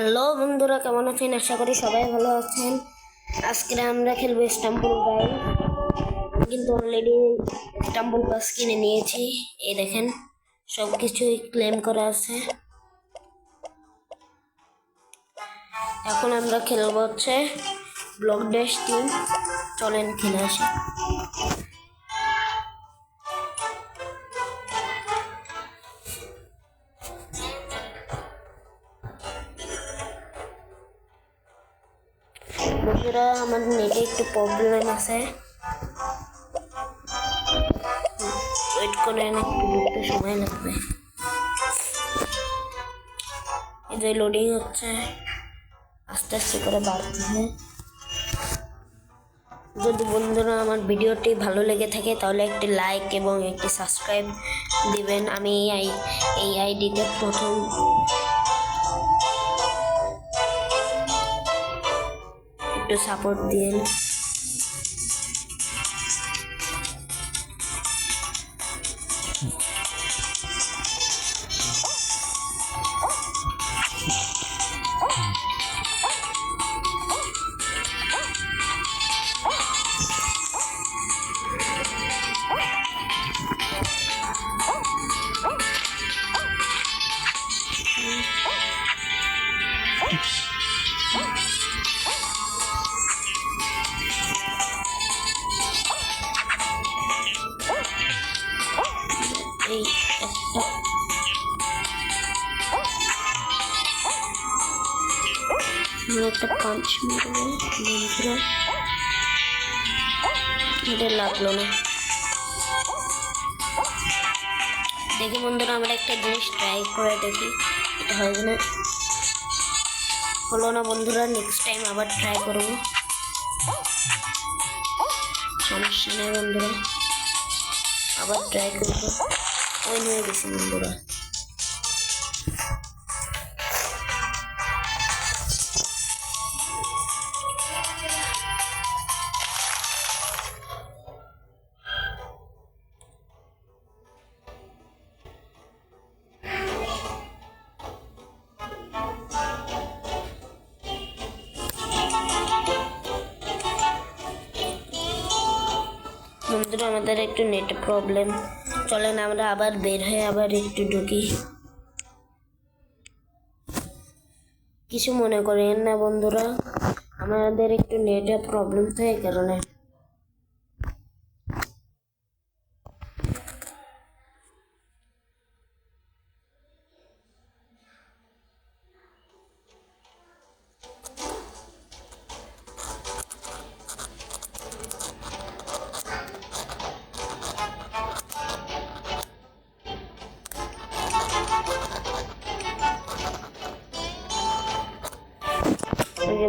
Hello বন্ধুরা, কেমন আছেন? আশা করি সবাই ভালো আছেন। আজকে আমরা খেলবো ইস্তাম্বুল গাইজ। কিন্তু অলরেডি ইস্তাম্বুল বাস কিনে নিয়েছি। এই দেখেন, সব কিছুই ক্লেম করা আছে। এখন আমরা খেলবো হচ্ছে ব্লক ড্যাশ টিম। চলেন খেলে আসি। বন্ধুরা, আমার নেটে একটু প্রবলেম আছে, ওয়েট করেন, একটু সময় লাগবে। এই যে লোডিং হচ্ছে, আস্তে আস্তে করে বাড়তেছে। যদি বন্ধুরা আমার ভিডিওটি ভালো লেগে থাকে তাহলে একটি লাইক এবং একটি সাবস্ক্রাইব দিবেন। আমি এই আইডিতে প্রথম একটু সাপোর্ট দিন। এই একটা পাঞ্চ মারবো বন্ধুরা, এটা লাগলো না। দেখি বন্ধুরা, আমরা একটা জিনিস ট্রাই করে দেখি, এটা হবে না, হলো না বন্ধুরা। নেক্সট টাইম আবার ট্রাই করবো, সমস্যা নেই বন্ধুরা, আবার ট্রাই করবো। ওই হয়ে গেছে বন্ধুরা। বন্ধুরা, আমাদের একটু নেট প্রবলেম, চলেন আমরা আবার বের হয়ে আবার একটু ঢুকি। কিছু মনে করেন না বন্ধুরা, আমাদের একটু নেটের প্রবলেম তো এই কারণে।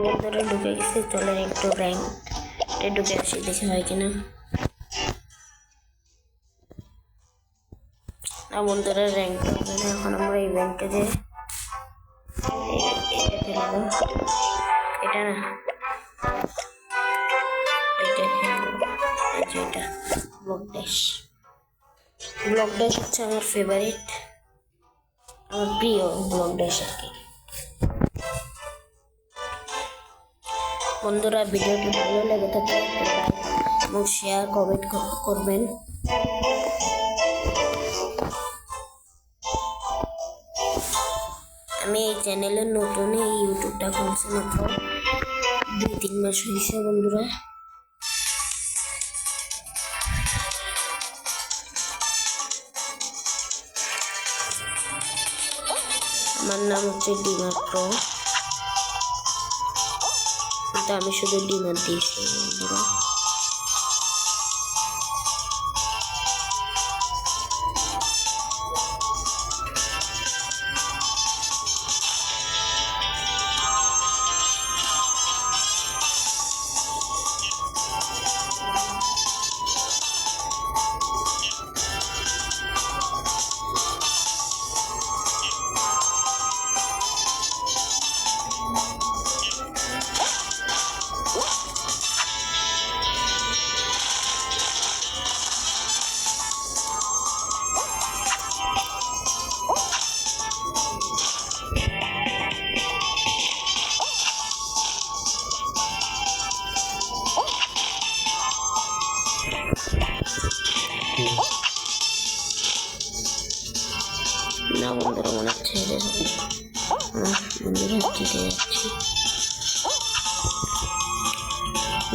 বন্ধুরা ঢুকে গেছি, চলেন একটু র্যাঙ্কে ঢুকে আসি, দেখে হয় কিনা। না বন্ধুরা, র্যাঙ্ক হবে না, এখন আমরা ইভেন্টে যে খেলবো, এটা না, এটা খেলবো, এটা ব্লক ড্যাশ। ব্লক ড্যাশ হচ্ছে আমার ফেভারিট, আমার প্রিয় ব্লক ড্যাশ আর কি। বন্ধুরা, ভিডিওটি ভালো লেগে থাকলে লাইক এবং শেয়ার কমেন্ট করবেন। আমি এই চ্যানেলের নতুন, এই ইউটিউবটা খুলছি মাত্র 2-3 মাস হয়েছে বন্ধুরা। আমার নাম হচ্ছে ডিমার প্রো, কিন্তু আমি শুধু ডিমার দিয়েছি বন্ধুরা। বন্ধুরা মনে হচ্ছে বন্ধুরা জিতে যাচ্ছি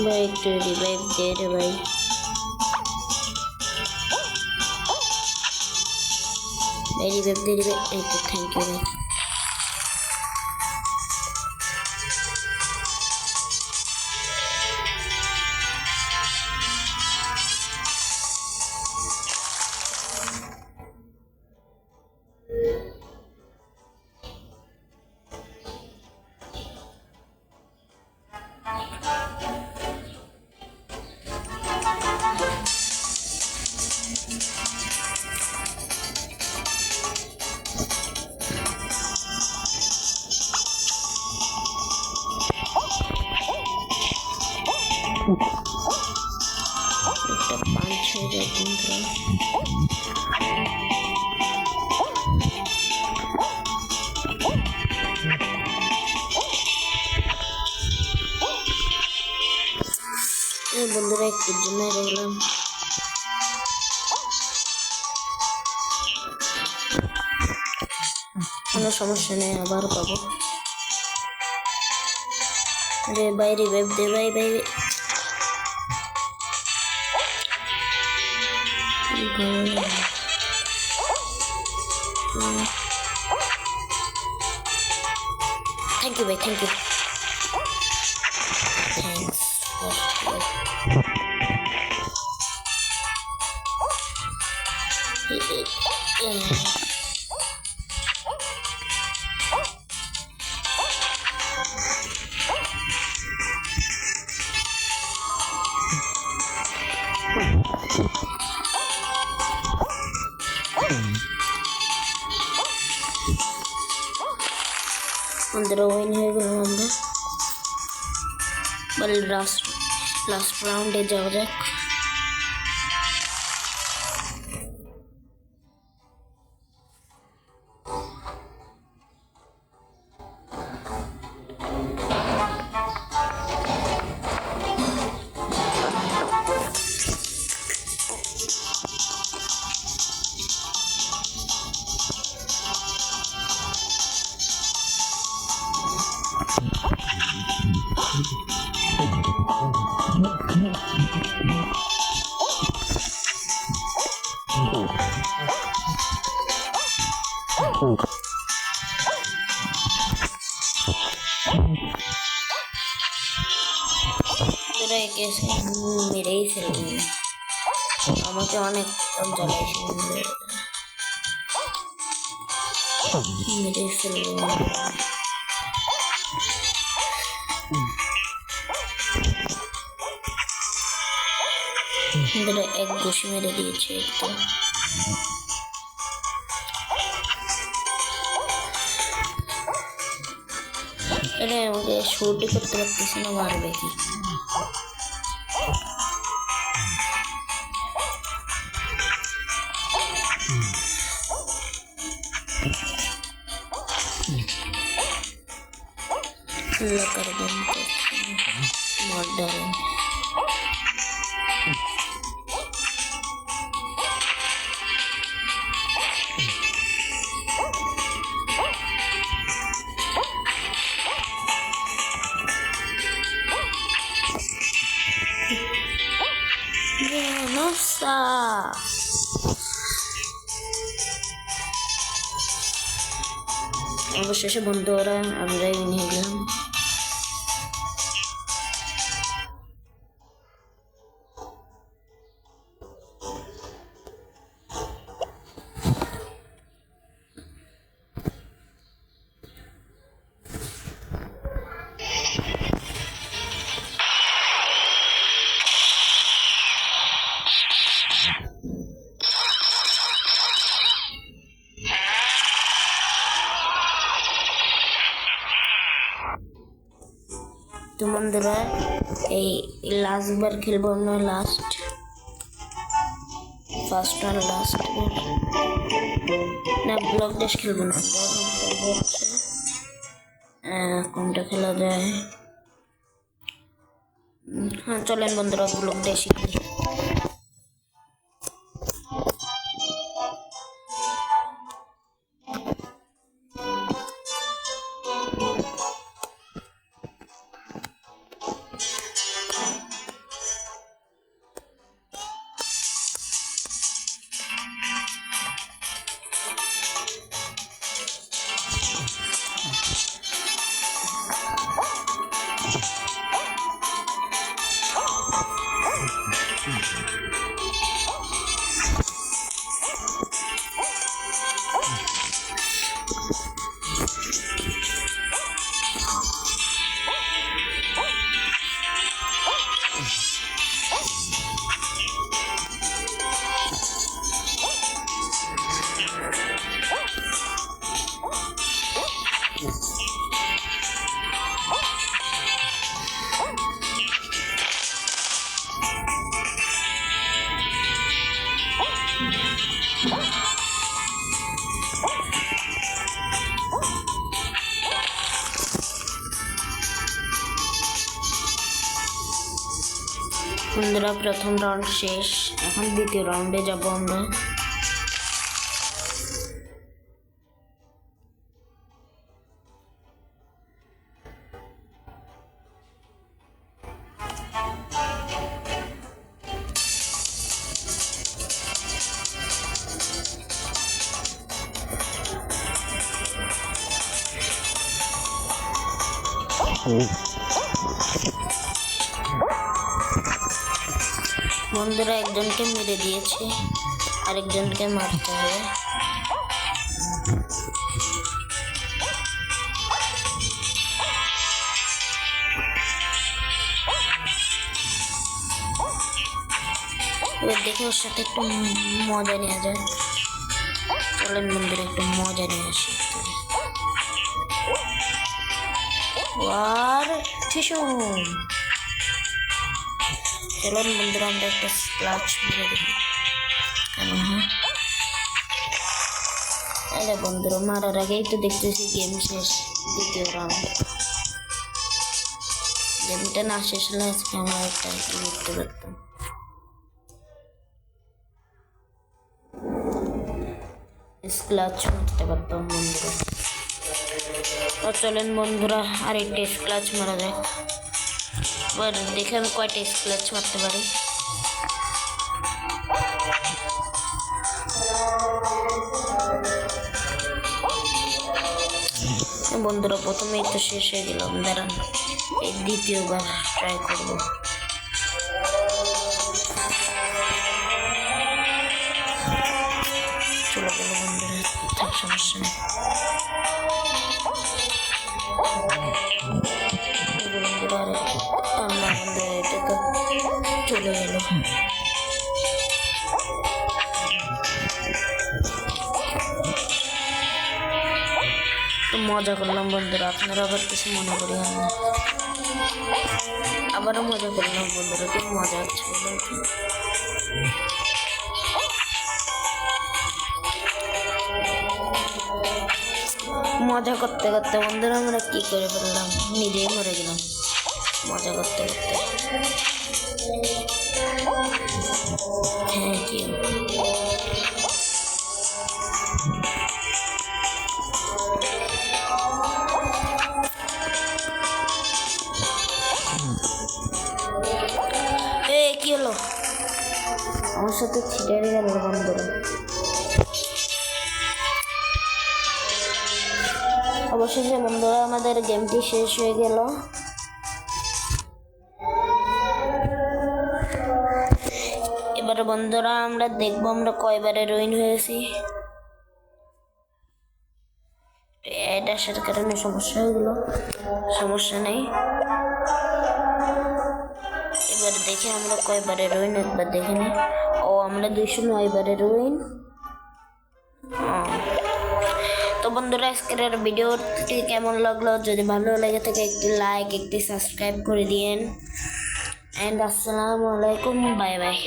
ভাই। একটু রিভাইভ দে রে ভাই। রিভাইভ দে রিভাইভ। এই তো থ্যাংক ইউ ভাই। একটা পাঞ্চ হয়ে যায় বন্ধুরা। বন্ধুরা একটুর জন্য দেখলাম কোনো সমস্যা নেই, আবার পাবো। রে ভাই রিভাইভ দে ভাই ভাই। থ্যাংক ইউ ভাই, থ্যাংক ইউ। থ্যাংকস। বন্ধুরা উইন হয়ে গেলাম আমরা। বলে লাস্ট রাউন্ডে যাওয়া যাক। মেরেই ফেলবে, আমাকে অনেক জ্বালাইছে, মেরেই ফেলবে। এক ঘুষি মেরে দিয়েছে একদম। এটা আমাকে শুটই করতে পারতেছে না, মারবে কি? कर मॉडल nossa অবশেষে বন্ধুরা আমরা নিয়ে গেলাম। तो बंधुरा लास्ट बार खेलबो ना, लास्ट फार्स्ट वन लास्ट ना ब्लॉक डैश खेलबो ना, कोनटा खेला जाए? हाँ चलें बंधुरा ब्लॉक डैश खेली। বন্ধুরা প্রথম রাউন্ড শেষ, এখন দ্বিতীয় রাউন্ডে যাব আমরা। বন্ধুরা একজনকে মেরে দিয়েছে, আরেকজনকে মারতে হবে। এবার দেখে ওর সাথে একটু মজা নেওয়া যায়। চলেন বন্ধুরা একটু মজা নিয়ে আসি। আর টিসুম চলুন বন্ধুরা আমরা একটা স্প্ল্যাশ মেরে দিই। আরে বন্ধুরা মারার আগেই তো দেখতেছি গেম শেষ, দ্বিতীয় রাউন্ড। গেমটা না শেষ হলে আজকে আমরা একটা কি করতে পারতাম। স্ক্ল্যাচ মারতে পারতাম বন্ধুরা। তো চলেন বন্ধুরা আর একটা স্ক্ল্যাচ মারা যায়। এবার দেখে আমি কয়টা স্ক্ল্যাচ মারতে পারি। বন্ধুরা প্রথমেই তো শেষ হয়ে গেলাম, দাঁড়ান এই দ্বিতীয়বার ট্রাই করব। চলে গেল বন্ধুরা, থাক সমস্যা নেই। বন্ধুরা এটা তো চলে গেল। মজা করলাম বন্ধুরা, আপনারা আবার কিছু মনে করি না। আবারও মজা করলাম বন্ধুরা, খুব মজা হচ্ছে। মজা করতে করতে বন্ধুরা আমরা কি করে ফেললাম, নিজেই মরে গেলাম মজা করতে করতে। Thank you. কি হলো আমার সাথে ছিটারে গেল বন্ধুরা। অবশেষে বন্ধুরা আমাদের গেমটি শেষ হয়ে গেল। এবারে বন্ধুরা আমরা দেখবো আমরা কয়বারে রুইন হয়েছি। এটা আসার কারণে সমস্যা হয়ে গেল, সমস্যা নেই। এবার দেখি আমরা কয়বারে রুইন, একবার দেখে নিই। ও আমরা 209বারে রুইন। তো বন্ধুরা আজকের ভিডিওটি কেমন লাগলো, যদি ভালো লেগে থাকে একটি লাইক একটি সাবস্ক্রাইব করে দিয়েন। এন্ড আসসালামু আলাইকুম, বাই বাই।